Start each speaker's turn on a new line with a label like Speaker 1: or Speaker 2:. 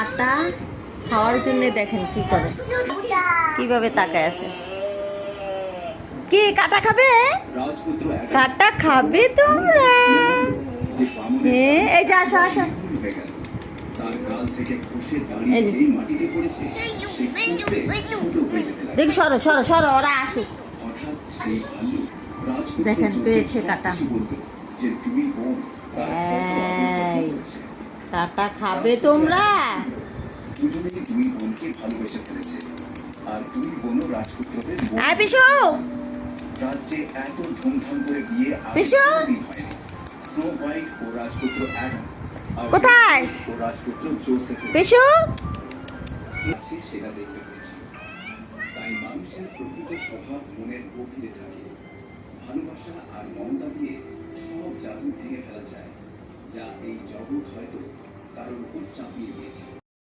Speaker 1: কাটা খাওয়ার জন্য দেখেন কি করে, কিভাবে তাকায় আছে। কি কাটা খাবে? কাটা খাবে তোমরা? হ্যাঁ, এই যে আসো আসো, এই যে দেখ, সরো সরো সরো, ওরা আসুক। দেখেন পেয়েছে কাটা। এই কাটা খাবে তোমরা? আয় পিসু, পিসু কোথায়? পিসু তাই মানুষের প্রকৃত স্বভাব মনের গভীরে থাকে। ভালোবাসা আর মমতা দিয়ে সব জাদু ভেঙে ফেলা যায়, যা এই জগৎ হয়তো কারোর উপর চাপিয়ে দিয়েছে।